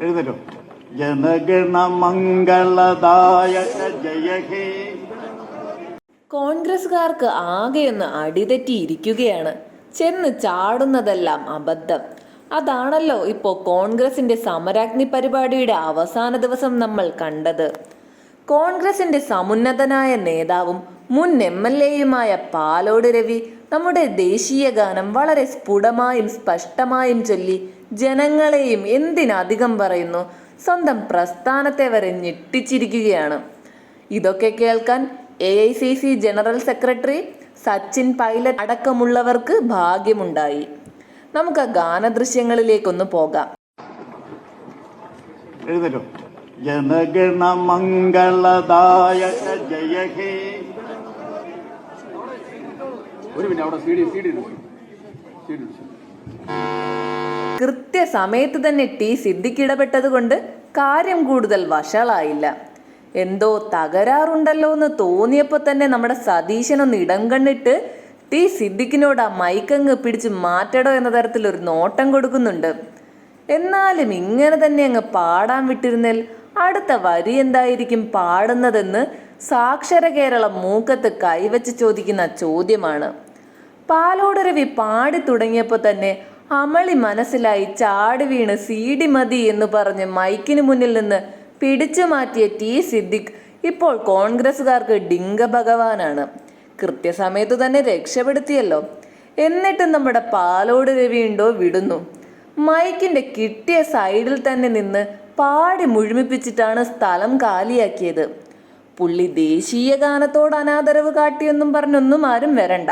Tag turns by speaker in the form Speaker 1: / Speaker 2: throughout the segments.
Speaker 1: എഴുന്നേറ്റോ. ജനഗണ മംഗളദായക ജയ ഹേ.
Speaker 2: കോൺഗ്രസുകാർക്ക് ആകെയൊന്ന് അടിതെറ്റിയിരിക്കുകയാണ്. ചെന്ന് ചാടുന്നതെല്ലാം അബദ്ധം. അതാണല്ലോ ഇപ്പോൾ കോൺഗ്രസിന്റെ സമരാഗ്നി പരിപാടിയുടെ അവസാന ദിവസം നമ്മൾ കണ്ടത്. കോൺഗ്രസിന്റെ സമുന്നതനായ നേതാവും മുൻ MLA-യുമായ പാലോട് രവി നമ്മുടെ ദേശീയ ഗാനം വളരെ സ്ഫുടമായും സ്പഷ്ടമായും ചൊല്ലി ജനങ്ങളെയും എന്തിനധികം പറയുന്നു സ്വന്തം പ്രസ്ഥാനത്തെ വരെ ഞെട്ടിച്ചിരിക്കുകയാണ്. ഇതൊക്കെ കേൾക്കാൻ AICC general secretary Sachin Pilot അടക്കമുള്ളവർക്ക് ഭാഗ്യമുണ്ടായി. നമുക്ക് ഗാനദൃശ്യങ്ങളിലേക്കൊന്ന് പോകാം.
Speaker 1: എഴുന്നേറ്റോ. ജനഗണ മംഗളദായക ജയ ഹേ.
Speaker 2: കൃത്യസമയത്ത് തന്നെ ടി സിദ്ദിഖ് ഇടപെട്ടത് കൊണ്ട് കാര്യം കൂടുതൽ വഷളായില്ല. എന്തോ തകരാറുണ്ടല്ലോ എന്ന് തോന്നിയപ്പോൾ തന്നെ നമ്മുടെ സതീശനൊന്ന് ഇടം കണ്ടിട്ട് ടി സിദ്ദിഖിനോട് ആ മൈക്കങ്ങ് പിടിച്ച് മാറ്റടോ എന്ന തരത്തിലൊരു നോട്ടം കൊടുക്കുന്നുണ്ട്. എന്നാലും ഇങ്ങനെ തന്നെ അങ്ങ് പാടാൻ വിട്ടിരുന്നേൽ അടുത്ത വരി എന്തായിരിക്കും പാടുന്നതെന്ന് സാക്ഷര കേരളം മൂക്കത്ത് കൈവച്ച് ചോദിക്കുന്ന ചോദ്യമാണ്. പാലോട് രവി പാടി തുടങ്ങിയപ്പോൾ തന്നെ അമളി മനസ്സിലായി ചാടി വീണ് CD മതി എന്ന് പറഞ്ഞ് മൈക്കിന് മുന്നിൽ നിന്ന് പിടിച്ചു മാറ്റിയ ടി സിദ്ദിഖ് ഇപ്പോൾ കോൺഗ്രസുകാർക്ക് ഡിങ്ക ഭഗവാനാണ്. കൃത്യസമയത്ത് തന്നെ രക്ഷപ്പെടുത്തിയല്ലോ. എന്നിട്ടും നമ്മുടെ പാലോട് രവി ഉണ്ടോ വിടുന്നു. മൈക്കിന്റെ കിട്ടിയ സൈഡിൽ തന്നെ നിന്ന് പാടി മുഴുമിപ്പിച്ചിട്ടാണ് സ്ഥലം കാലിയാക്കിയത്. പുള്ളി ദേശീയ ഗാനത്തോട് അനാദരവ് കാട്ടിയെന്നും പറഞ്ഞൊന്നും ആരും വരണ്ട.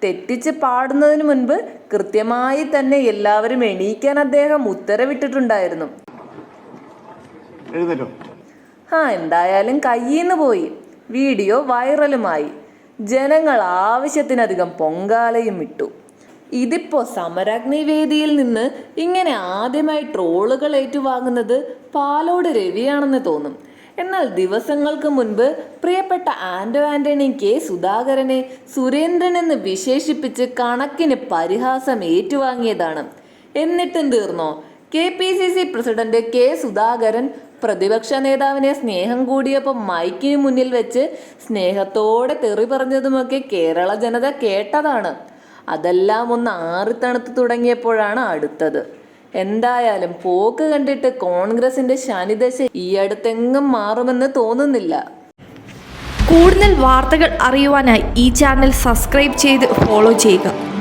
Speaker 2: തെറ്റിച്ച് പാടുന്നതിന് മുൻപ് കൃത്യമായി തന്നെ എല്ലാവരും എണീക്കാൻ അദ്ദേഹം ഉത്തരവിട്ടിട്ടുണ്ടായിരുന്നു. എന്തായാലും കയ്യിന്ന് പോയി. വീഡിയോ വൈറലുമായി. ജനങ്ങൾ ആവശ്യത്തിനധികം പൊങ്കാലയും ഇട്ടു. ഇതിപ്പോ സമരാഗ്നി വേദിയിൽ നിന്ന് ഇങ്ങനെ ആദ്യമായി ട്രോളുകൾ ഏറ്റുവാങ്ങുന്നത് പാലോട് രവിയാണെന്ന് തോന്നും. എന്നാൽ ദിവസങ്ങൾക്ക് മുൻപ് പ്രിയപ്പെട്ട ആന്റണി K. സുധാകരനെ സുരേന്ദ്രൻ എന്ന് വിശേഷിപ്പിച്ച് കണക്കിന് പരിഹാസം ഏറ്റുവാങ്ങിയതാണ്. എന്നിട്ടും തീർന്നോ? KPCC president K. സുധാകരൻ പ്രതിപക്ഷ നേതാവിനെ സ്നേഹം കൂടിയപ്പോൾ മൈക്കിന് മുന്നിൽ വെച്ച് സ്നേഹത്തോടെ തെറി പറഞ്ഞതുമൊക്കെ കേരള ജനത കേട്ടതാണ്. അതെല്ലാം ഒന്ന് ആറിത്തണുത്ത് തുടങ്ങിയപ്പോഴാണ് അടുത്തത്. എന്തായാലും പോക്ക് കണ്ടിട്ട് കോൺഗ്രസിന്റെ ശനിദശ ഈ അടുത്തെങ്ങും മാറുമെന്ന് തോന്നുന്നില്ല.
Speaker 3: കൂടുതൽ വാർത്തകൾ അറിയുവാനായി ഈ ചാനൽ സബ്സ്ക്രൈബ് ചെയ്ത് ഫോളോ ചെയ്യുക.